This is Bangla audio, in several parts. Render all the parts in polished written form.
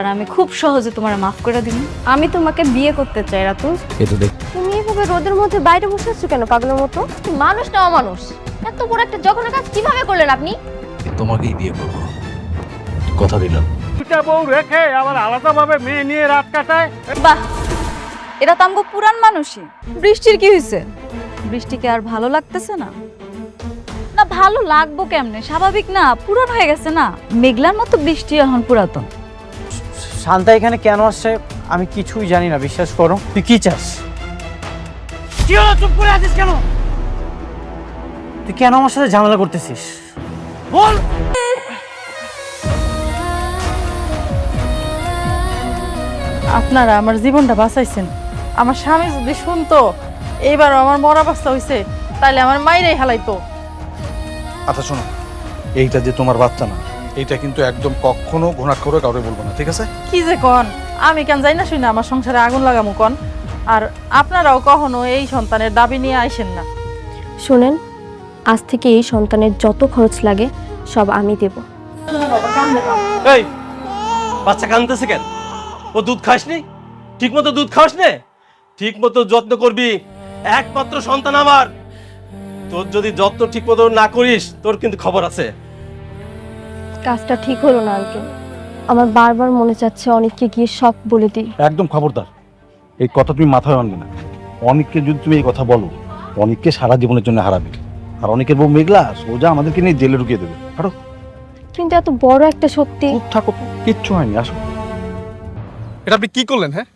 আর আমি খুব সহজে তোমার মাফ করে দিব। আমি তোমাকে বিয়ে করতে চাই রাতুল। এই তো দেখ, তুমি এভাবে রোদের মধ্যে বাইরে বসে আছো কেন পাগলের মতো? মানুষ না অমানুষ, এত বড় একটা জঘন্য কাজ কিভাবে করলেন আপনি? তোমাকেই বিয়ে করবো, কথা দিলাম। দুটা বউ রেখে আবার আলাদাভাবে মেয়ে নিয়ে রাত কাটায়। বাহ, এরা তো আমগো পুরান মানুষই। বৃষ্টির কি হয়েছে? বৃষ্টিকে আর ভালো লাগতেছে না? না ভালো লাগবো কেমনে, স্বাভাবিক না, পুরান হয়ে গেছে না। মেঘলার মতো বৃষ্টি এখন পুরাতন। শান্তা এখানে কেন আসছে আমি কিছুই জানি না, বিশ্বাস করো। তুই কি চাস? কি হলো, চুপ করে আছিস কেন? তুই কেন আমার সাথে ঝামেলা করতেছিস বল। আপনারা আমার জীবনটা বাঁচাইছেন। আমার স্বামী যদি শুনতো এইবার আমার মরা অবস্থা হয়েছে, তাহলে আমার মাইরাই হালাইতো। আচ্ছা শোনো, এইটা যে তোমার বাচ্চা না, এইটা কিন্তু একদম কখনো ঘোষণা করে কাউকে বলবো না, ঠিক আছে? কি যে কন, আমি কেন যাই না শুই না আমার সংসারে আগুন লাগামু কন? আর আপনারাও কখনো এই সন্তানের দাবি নিয়ে আইসেন না। শুনেন, আজ থেকে এই সন্তানের যত খরচ লাগে সব আমি দেব। এই বাচ্চা কাঁদতেছে কেন? ও দুধ খাসনি? ঠিক মতো দুধ খাস নে, ঠিক মতো যত্ন করবি। একমাত্র সন্তান আমার, তোর যদি যত্ন ঠিক মতো না করিস তোর কিন্তু খবর আছে। কাজটা ঠিক হলো না আঙ্কেল, আমার বারবার মনে চাচ্ছে অনেককে গিয়ে সব বলে দিই। একদম খবরদার, এই কথা তুমি মাথায় আনবে না। অনেককে যদি তুমি এই কথা বলো, অনেককে সারা জীবনের জন্য হারাবে। আর অনেকের বউ মেঘলা সোজা আমাদেরকে নিয়ে জেলে ঢুকিয়ে দেবে। হাঁটো। কিন্তু এত বড় একটা সত্যি। চুপ থাকো, কিচ্ছু হয়নি, আসো। এটা আপনি কি করলেন? হ্যাঁ,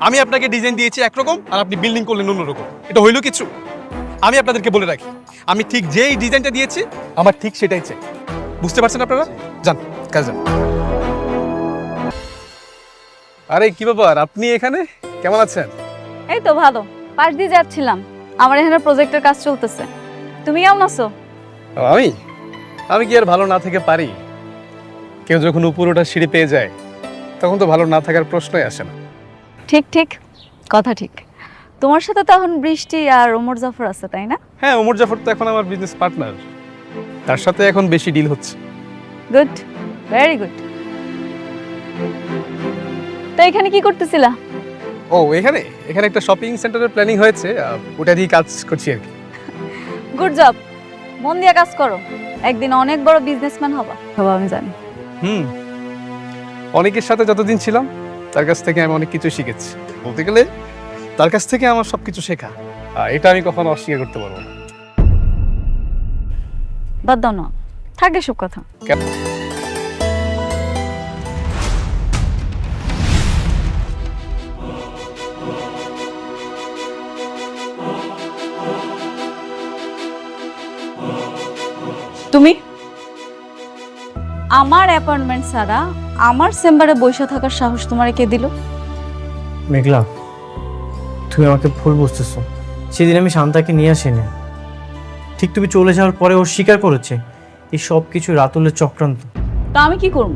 আমি আপনাকে ডিজাইন দিয়েছি একরকম আর আপনি বিল্ডিং করলেন অন্যরকম। এটা হইল কিছু? আমি আপনাদেরকে বলে রাখি, আমি ঠিক যেই ডিজাইনটা দিয়েছি আমার ঠিক সেটাই চাই। বুঝতে পারছেন আপনারা? যান কাজ যান। আরে কি ব্যাপার, আপনি এখানে কেমন আছেন? এই তো ভালো, পাশ দিয়ে যাচ্ছিলাম। আমার এখানে প্রজেক্টের কাজ চলতেছে। তুমি কেমন আছো? আমি আমি কি আর ভালো না থেকে পারি? কেউ যখন উপর ওঠার সিঁড়ি পেয়ে যায় তখন তো ভালো না থাকার প্রশ্নই আসে না। ঠিক ঠিক, কথা ঠিক। তোমার সাথে তো এখন বৃষ্টি আর ওমর জাফর আছে, তাই না? হ্যাঁ, ওমর জাফর তো এখন আমার বিজনেস পার্টনার, তার সাথে এখন বেশি ডিল হচ্ছে। Good, very good. তো এখানে কি করতেছিলা? ও এখানে এখানে একটা শপিং সেন্টারের প্ল্যানিং হয়েছে, ওটা দিয়ে কাজ করছি আর কি। গুড জব, মন দিয়ে কাজ করো, একদিন অনেক বড় বিজনেসম্যান হবা। হবা আমি জানি। অনেকের সাথে যতদিন ছিলাম তার কাছ থেকে আমি অনেক কিছু শিখেছি। বলতে গেলে তার কাছ থেকে আমার সবকিছু শেখা, এটা আমি কখনো অস্বীকার করতে পারবো না। বাদ দাও না, থাকে সব কথা। তুমি আমার অ্যাপয়েন্টমেন্ট ছাড়া আমার চেম্বারে বসে থাকার সাহস তোমারে কে দিল? মেঘলা, তুমি আমাকে ভুল বুঝতেছো। সেদিন আমি শান্তাকে নিয়ে আসিনি। ঠিক তুমি চলে যাওয়ার পরে ও স্বীকার করেছে এই সব কিছু রাতুলের চক্রান্ত। তা আমি কি করব?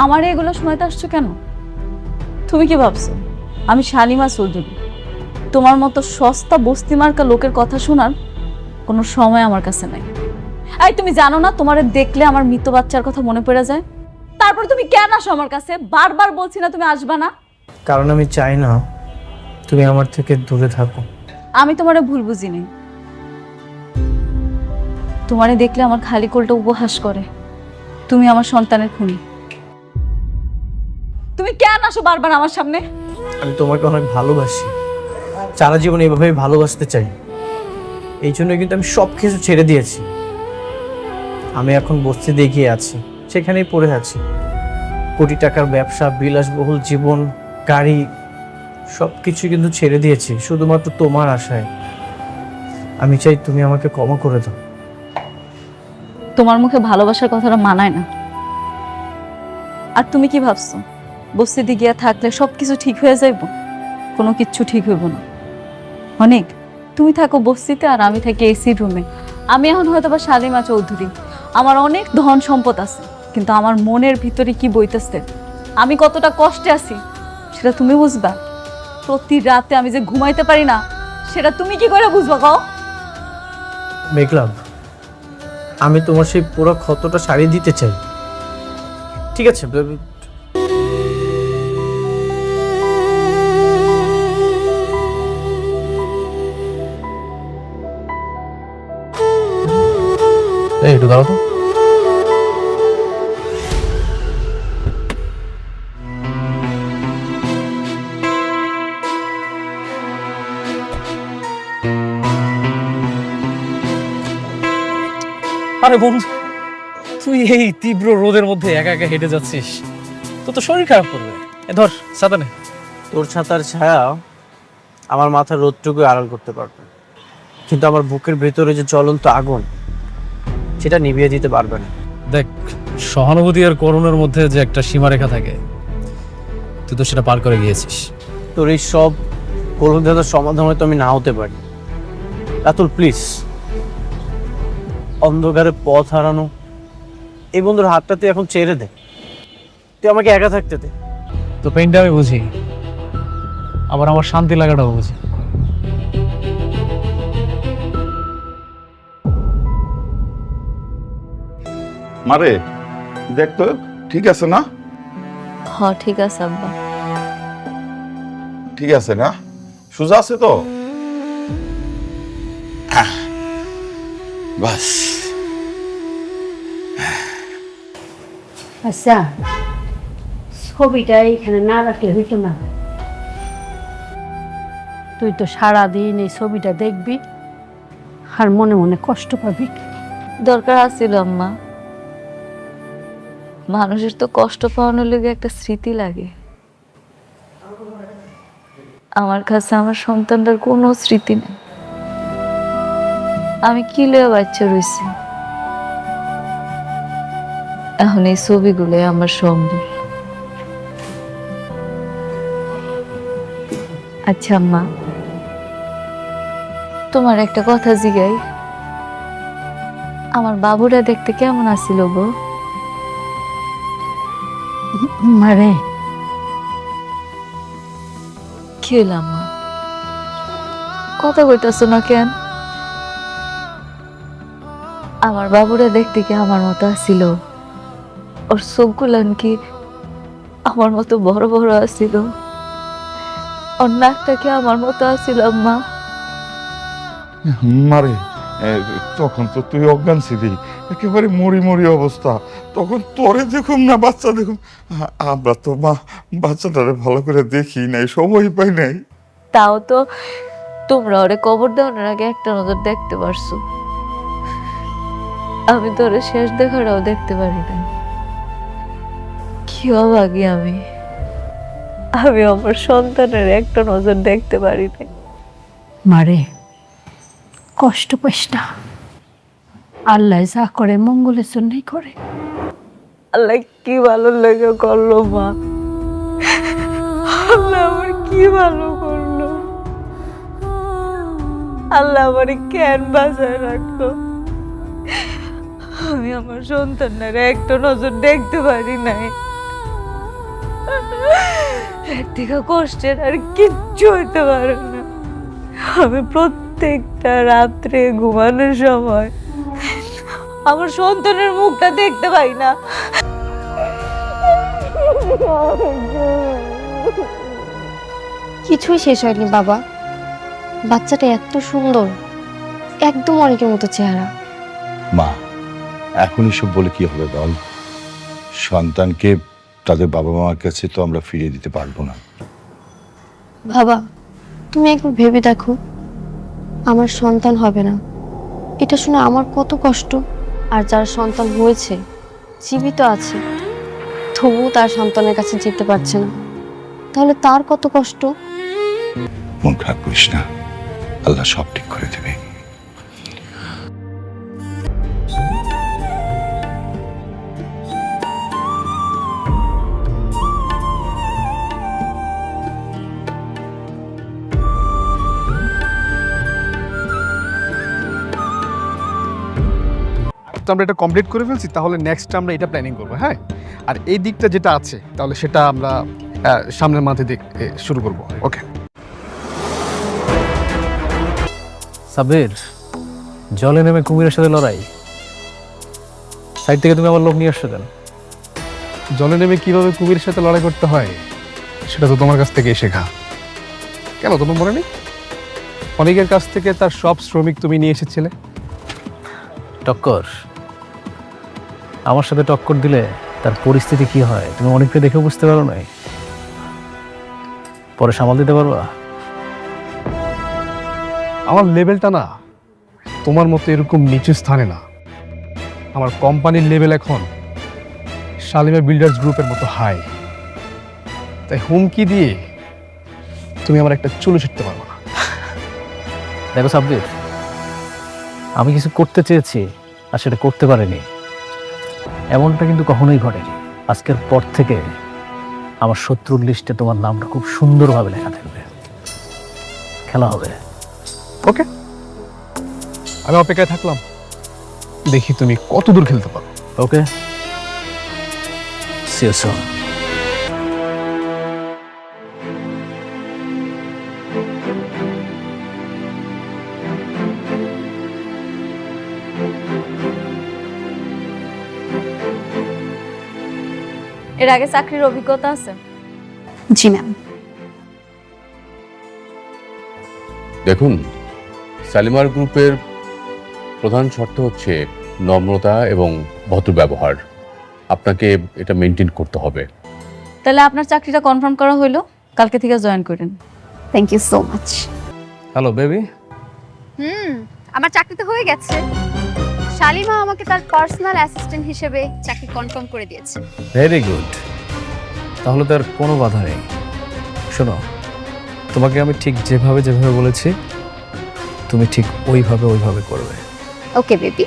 আমার এগুলো শোনাতে আসছো কেন? তুমি কি ভাবছো আমি শালিমা চৌধুরী? তোমার মতো সস্তা বস্তি মার্কা লোকের কথা শোনার কোনো সময় আমার কাছে নাই। এই তুমি জানো না, তোমারে দেখলে আমার মৃত বাচ্চার কথা মনে পড়ে যায়। তারপর তুমি কেন আসো আমার কাছে? বারবার বলছি না তুমি আসবা না? কারণ আমি চাই না তুমি আমার থেকে দূরে থাকো। আমি তোমারে ভুল বুঝিনি। তোমারে দেখলে আমার খালি কোলটা উপহাস করে। তুমি আমার সন্তানের খুনি। তুমি কেন আসো বারবার আমার সামনে? আমি তোমাকে অনেক ভালোবাসি, সারা জীবন এইভাবেই ভালোবাসতে চাই। এই জন্য কিন্তু আমি সব কিছু ছেড়ে দিয়েছি। আমি এখন বস্তিতে গিয়ে আছি, সেখানেই পড়ে আছি। কোটি টাকার ব্যবসা, বিলাসবহুল জীবন, গাড়ি, সব কিছু কিন্তু ছেড়ে দিয়েছি শুধুমাত্র তোমার আশায়। আমি চাই তুমি আমাকে ক্ষমা করে দাও। তোমার মুখে ভালোবাসার কথাটা মানায় না। আর তুমি কি ভাবছো বস্তিতে গিয়া থাকলে সবকিছু ঠিক হয়ে যাইব? কোনো কিচ্ছু ঠিক হইব না। অনেক তুমি থাকো বস্তিতে আর আমি থাকি এসি রুমে। আমি এখন হয়তো বা শালিমা চৌধুরী, আমার অনেক ধন সম্পদ আছে, কিন্তু আমার মনের ভিতরে কি বইতেছে, আমি কতটা কষ্টে আছি সেটা তুমি বুঝবা। প্রতি রাতে আমি যে ঘুমাইতে পারি না সেটা তুমি কি করে বুঝবা কও? মেঘলা, আমি তোমার সেই পুরো ক্ষতটা সারিয়ে দিতে চাই। ঠিক আছে, একটু দাঁড়াও তো। আরে বন্ধু, তুই এই তীব্র রোদের মধ্যে একা একা হেঁটে যাচ্ছিস, তোর তো শরীর খারাপ করবে। এ ধর ছাতা নে। তোর ছাতার ছায়া আমার মাথার রোদটুকু আড়াল করতে পারবে, কিন্তু আমার বুকের ভেতরে যে জ্বলন্ত আগুন সেটা নিভিয়ে দিতে পারবে না। দেখ, সহানুভূতি আর করুণার মধ্যে যে একটা সীমারেখা থাকে, তুই তো সেটা পার করে গিয়েছিস। তোর এই সব কলুদার সমাধান হয়তো আমি না হতে পারি। রাতুল প্লিজ, অন্ধকারে পথ হারানো এই বন্ধুর হাতটা তুই এখন ছেড়ে দে, তুই আমাকে একা থাকতে দে। তো পেনটা আমি বুঝি, আবার আমার শান্তি লাগাটাও বুঝি। মারে দেখ তো ঠিক আছে না? হ ঠিক আছে আব্বা। ঠিক আছে না? সোজা আছে তো? বাস। আচ্ছা, ছবিটা এখানে না রাখলে হইতো না। তুই তো সারাদিন এই ছবিটা দেখবি আর মনে মনে কষ্ট পাবি। দরকার আছিল আম্মা, মানুষের তো কষ্ট পাওয়ানোর লেগে একটা স্মৃতি লাগে। আমার কাছে আমার সন্তানটার কোনো স্মৃতি নেই। আমি কি লয়ে বাচ্চা রয়েছি, এখন এই ছবিগুলো আমার সম্বল। আচ্ছা আম্মা, তোমার একটা কথা জিগাই, আমার বাবুরা দেখতে কেমন আছিল গো? মারে কি হইল আম্মা, কথা কইতাছো না কেন? আমার বাবুরা দেখতে কি আমার মতো আছিল? ওর চোখগুলান কি আমার মতো বড় বড় আছিল? ওর নাকটা কি আমার মতো আছিল আম্মা? মারে তখন তো তুই অজ্ঞান ছিলি, একেবারে মরি মরি অবস্থা। তখন তোরে দেখুম না বাচ্চা দেখুম, আমরা তো মা বাচ্চাটারে ভালো করে দেখি নাই, সময় পাই নাই। তাও তো তোমরা ওরে কবর দেওয়ার আগে একটা নজর দেখতে পারছো, আমি তো ওরে শেষ দেখাটাও দেখতে পারি না। কি অভাগী আমি, আমি আমার সন্তানের একটা নজর দেখতে পারি না। মারে কষ্ট পাইস না, আল্লাহ যা করে মঙ্গলের জন্যই করে। আল্লাহ কি ভালো লেগে করলো মা, আল্লাহ আমার কি ভালো করলো, আল্লাহ আমার কেন বাঁচায় রাখলো। আমি আমার সন্তানের একটা নজর দেখতে পারি নাই। এর থেকে কষ্টের আর কিচ্ছু হইতে পারে না। আমি প্রত্যেকটা রাত্রে ঘুমানোর সময় আমার সন্তানের মুখটা দেখতে পাই না। কিছুই শেষ হয়নি বাবা, বাচ্চাটা এত সুন্দর, একদম অনেকের মতো চেহারা। মা, এখন এসব বলে কি হবে বল? সন্তানকে তাদের বাবা মার কাছে তো আমরা ফিরিয়ে দিতে পারবো না। বাবা তুমি একবার ভেবে দেখো, আমার সন্তান হবে না, এটা শুনে আমার কত কষ্ট। আর যার সন্তান হয়েছে জীবিত আছে, তবুও তার সন্তানের কাছে যেতে পারছে না, তাহলে তার কত কষ্ট। মন খারাপ করিস না, আল্লাহ সব ঠিক করে দেবে। তো আমরা এটা কমপ্লিট করে ফেলছি, তাহলে নেক্সট আমরা এটা প্ল্যানিং করবো। হ্যাঁ, আর এই দিকটা যেটা আছে তাহলে সেটা আমরা সামনের মাঝে শুরু করব। ওকে সাবির, জলে নেমে কুমিরের সাথে লড়াই, সাইড থেকে তুমি আমার লোক নিয়ে আসছো কেন? জলে নেমে কিভাবে কুমিরের সাথে লড়াই করতে হয় সেটা তো তোমার কাছ থেকেই শেখা। কেন তোমার মনে নেই? অনেকের কাছ থেকে তার সব শ্রমিক তুমি নিয়ে এসেছিলে। টক্কর, আমার সাথে টক্কর দিলে তার পরিস্থিতি কি হয় তুমি অনেককে দেখে বুঝতে পারো নাই? পরে সামাল দিতে পারবা? আমার লেভেলটা না তোমার মতো এরকম নিচু স্থানে না। আমার কোম্পানির লেভেল এখন শালিমা বিল্ডার্স গ্রুপের মতো হাই। তাই হুমকি দিয়ে তুমি আমার একটা চুলো ছিটতে পারবো না। দেখো সাব্বির, আমি কিছু করতে চেয়েছি আর সেটা করতে পারিনি, এমনটা কিন্তু কখনোই ঘটেনি। আজকের পর থেকে আমার শত্রুর লিস্টে তোমার নামটা খুব সুন্দরভাবে লেখা থাকবে। খেলা হবে। ওকে, আমি অপেক্ষায় থাকলাম, দেখি তুমি কত দূর খেলতে পারো। ওকে, সি ইউ সুন। এর আগে চাকরির অভিজ্ঞতা আছে? জি ম্যাম। দেখুন, শালিমার গ্রুপের প্রধান শর্ত হচ্ছে নম্রতা এবং ভদ্র ব্যবহার। আপনাকে এটা মেনটেন করতে হবে। তাহলে আপনার চাকরিটা কনফার্ম করা হইলো, কালকে থেকে জয়েন করেন। Thank you so much. Hello baby. আমার চাকরি তো হয়ে গেছে। শালিমা আমাকে তার পার্সোনাল অ্যাসিস্ট্যান্ট হিসেবে চাকরি কনফার্ম করে দিয়েছে। ভেরি গুড, তাহলে তার কোনো বাধা নেই। শোনো, তোমাকে আমি ঠিক যেভাবে যেভাবে বলেছি তুমি ঠিক ওইভাবে করবে। Okay baby.